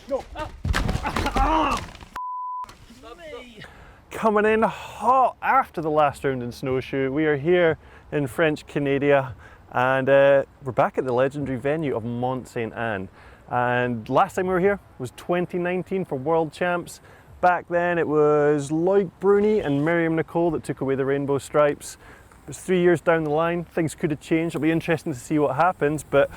Go. Coming in hot after the last round in snowshoe, we are here in French Canada, and we're back at the legendary venue of Mont-Sainte-Anne. And last time we were here was 2019 for World Champs. Back then it was Loic Bruni and Miriam Nicole that took away the rainbow stripes. It was 3 years down the line, things could have changed. It'll be interesting to see what happens, but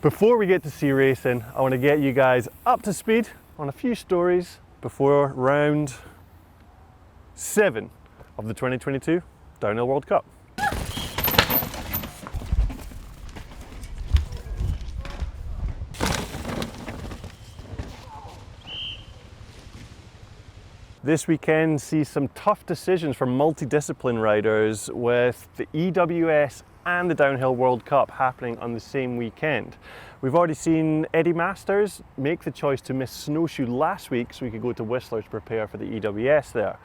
before we get to see racing, I want to get you guys up to speed on a few stories before round 7 of the 2022 Downhill World Cup. This weekend sees some tough decisions for multidiscipline riders with the EWS and the Downhill World Cup happening on the same weekend. We've already seen Eddie Masters make the choice to miss snowshoe last week so we could go to Whistler to prepare for the EWS there.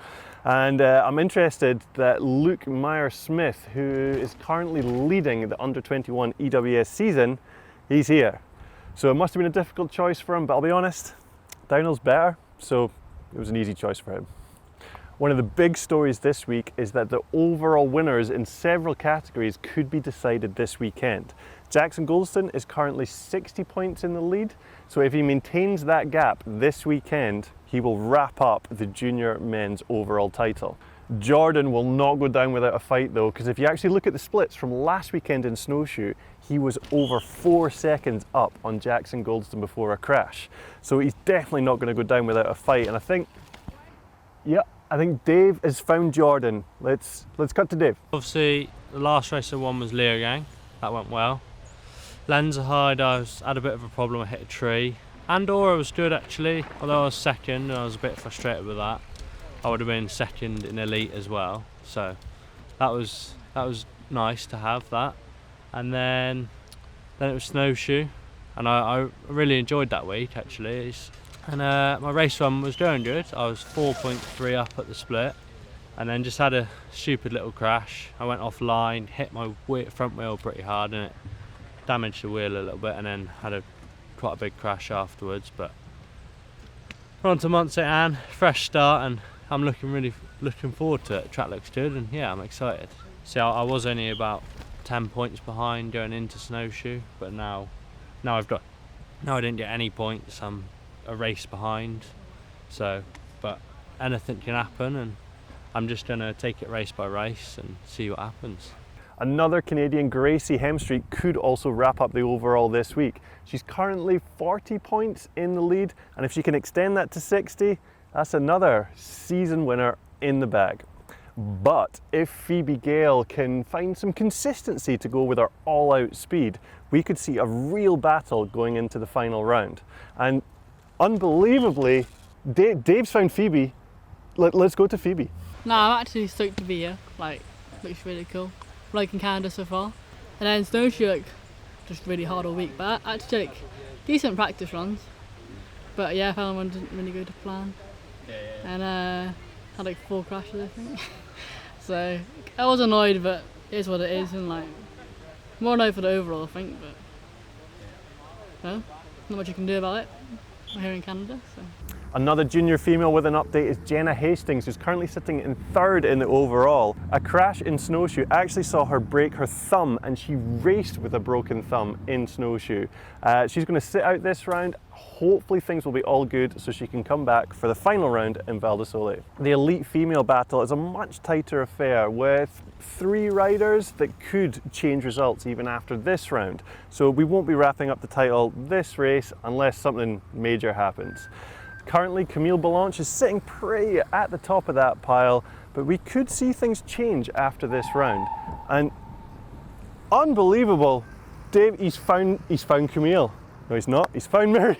And I'm interested that Luke Meyer-Smith, who is currently leading the under-21 EWS season, he's here. So it must have been a difficult choice for him, but I'll be honest, downhill's better, so it was an easy choice for him. One of the big stories this week is that the overall winners in several categories could be decided this weekend. Jackson Goldstein is currently 60 points in the lead, so if he maintains that gap this weekend, he will wrap up the junior men's overall title. Jordan will not go down without a fight though, because if you actually look at the splits from last weekend in snowshoe, he was over 4 seconds up on Jackson Goldstein before a crash. So he's definitely not going to go down without a fight, and I think Dave has found Jordan. Let's cut to Dave. Obviously, the last race I won was Leogang. That went well. Lenzerheide, I had a bit of a problem. I hit a tree. Andorra was good actually, although I was second and I was a bit frustrated with that. I would have been second in elite as well, so that was nice to have that. And then it was snowshoe, and I really enjoyed that week actually. And my race run was going good. I was 4.3 up at the split, and then just had a stupid little crash. I went offline, hit my front wheel pretty hard, and it damaged the wheel a little bit, and then had quite a big crash afterwards. But we're on to Mont-Sainte-Anne, fresh start, and I'm really looking forward to it. The track looks good, and yeah, I'm excited. See, I was only about 10 points behind going into snowshoe, but now I didn't get any points. I'm a race behind, so but anything can happen, and I'm just going to take it race by race and see what happens. Another Canadian, Gracie Hemstreet, could also wrap up the overall this week. She's currently 40 points in the lead, and if she can extend that to 60, that's another season winner in the bag. But if Phoebe Gale can find some consistency to go with her all-out speed, we could see a real battle going into the final round. And unbelievably, Dave's found Phoebe. Let's go to Phoebe. No, I'm actually stoked to be here. Looks really cool. In Canada so far. And then snowshoe, just really hard all week. But actually, decent practice runs. But yeah, final one didn't really go to plan. And had 4 crashes, I think. So I was annoyed, but it is what it is, and more annoyed for the overall, I think. But not much you can do about it. We're here in Canada, so. Another junior female with an update is Jenna Hastings, who's currently sitting in 3rd in the overall. A crash in snowshoe actually saw her break her thumb, and she raced with a broken thumb in snowshoe. She's going to sit out this round. Hopefully things will be all good so she can come back for the final round in Val di Sole. The elite female battle is a much tighter affair with 3 riders that could change results even after this round. So we won't be wrapping up the title this race unless something major happens. Currently, Camille Balanche is sitting pretty at the top of that pile, but we could see things change after this round. And unbelievable, Dave, he's found Camille. No, he's not. He's found Mary.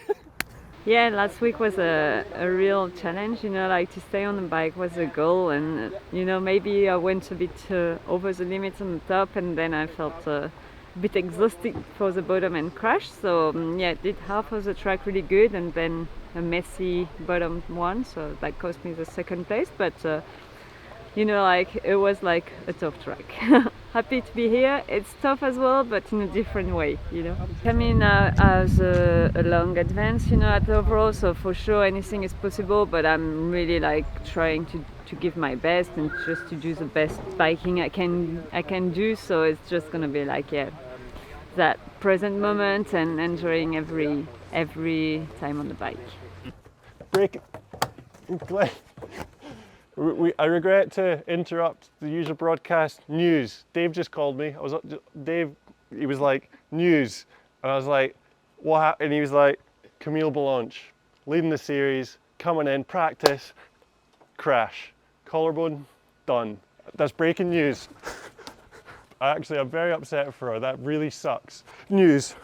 Yeah, last week was a real challenge. To stay on the bike was a goal, and maybe I went a bit over the limits on the top, and then I felt a bit exhausted for the bottom and crashed. So did half of the track really good, and then a messy bottom one, so that cost me the 2nd place. But it was a tough track. happy to be here. It's tough as well, but in a different way, you know. Coming as a long advance, you know, at the overall, so for sure anything is possible, but I'm really like trying to give my best and just to do the best biking I can do. So it's just gonna be like, yeah, that present moment and enjoying every time on the bike. Break. Glenn. I regret to interrupt the usual broadcast. News. Dave just called me. Dave, he was like, news. And I was like, what happened? And he was like, Camille Balanche, leading the series, coming in, practice, crash. Collarbone, done. That's breaking news. I'm very upset for her. That really sucks. News.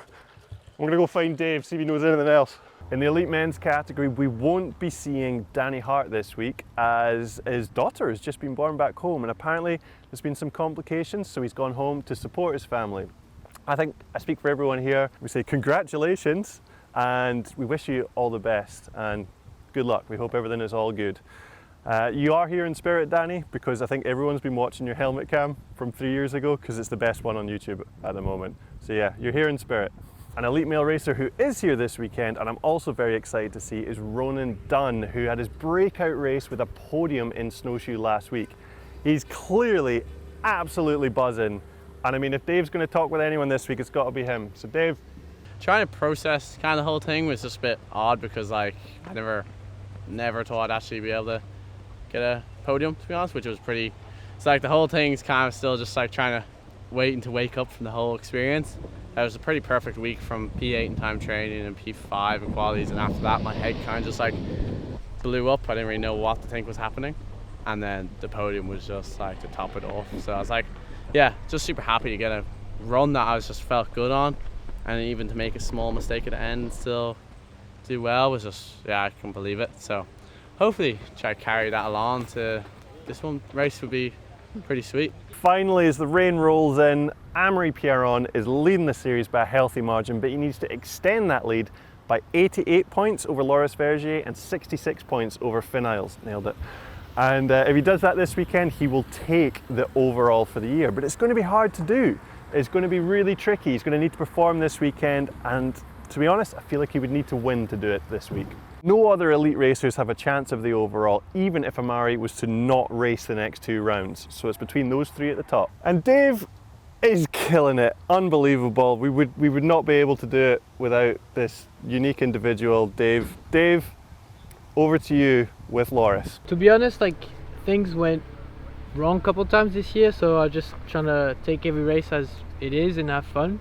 I'm gonna go find Dave, see if he knows anything else. In the elite men's category, we won't be seeing Danny Hart this week as his daughter has just been born back home, and apparently there's been some complications, so he's gone home to support his family. I think I speak for everyone here. We say congratulations and we wish you all the best and good luck. We hope everything is all good. You are here in spirit, Danny, because I think everyone's been watching your helmet cam from 3 years ago because it's the best one on YouTube at the moment. So yeah, you're here in spirit. An elite male racer who is here this weekend, and I'm also very excited to see, is Ronan Dunn, who had his breakout race with a podium in snowshoe last week. He's clearly absolutely buzzing, and I mean, if Dave's going to talk with anyone this week, it's got to be him. So Dave. Trying to process kind of the whole thing was just a bit odd because like I never thought I'd actually be able to get a podium, to be honest, which was pretty, it's like the whole thing's kind of still just like trying to wake up from the whole experience. It was a pretty perfect week from P8 in time training and P5 in qualities, and after that my head kind of just like blew up. I didn't really know what to think was happening, and then the podium was just like to top it off. So I was like, yeah, just super happy to get a run that I was just felt good on, and even to make a small mistake at the end and still do well was just, yeah, I couldn't believe it. So hopefully try to carry that along to this one race would be pretty sweet. Finally, as the rain rolls in, Amaury Pierron is leading the series by a healthy margin, but he needs to extend that lead by 88 points over Loris Vergier and 66 points over Finn Isles. Nailed it. And if he does that this weekend, he will take the overall for the year. But it's going to be hard to do. It's going to be really tricky. He's going to need to perform this weekend, and to be honest, I feel like he would need to win to do it this week. No other elite racers have a chance of the overall, even if Amaury was to not race the next 2 rounds. So it's between those 3 at the top. And Dave is killing it. Unbelievable. We would not be able to do it without this unique individual, Dave. Dave, over to you with Loris. To be honest, like, things went wrong a couple times this year, so I'm just trying to take every race as it is and have fun,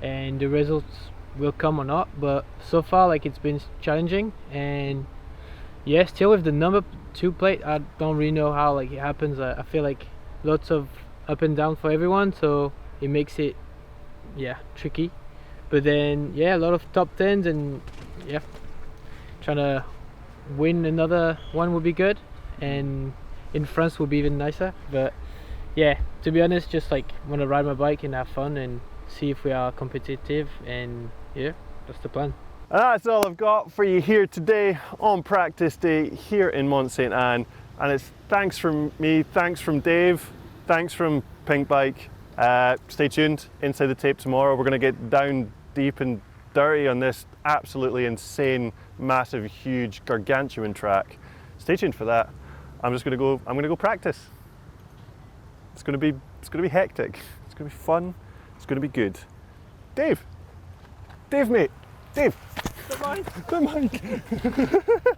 and the results will come or not, but so far like it's been challenging. And yeah, still with the number 2 plate, I don't really know how like it happens. I feel like lots of up and down for everyone, so it makes it, yeah, tricky. But then yeah, a lot of top 10s, and yeah, trying to win another one would be good, and in France would be even nicer. But yeah, to be honest, just like want to ride my bike and have fun and see if we are competitive, and yeah, that's the plan. And that's all I've got for you here today on practice day here in Mont-Sainte-Anne. And it's thanks from me, thanks from Dave, thanks from Pinkbike. Stay tuned, Inside the Tape tomorrow. We're going to get down deep and dirty on this absolutely insane, massive, huge, gargantuan track. Stay tuned for that. I'm going to go practice. It's going to be hectic. It's going to be fun. It's going to be good. Dave, mate, Dave. The mic.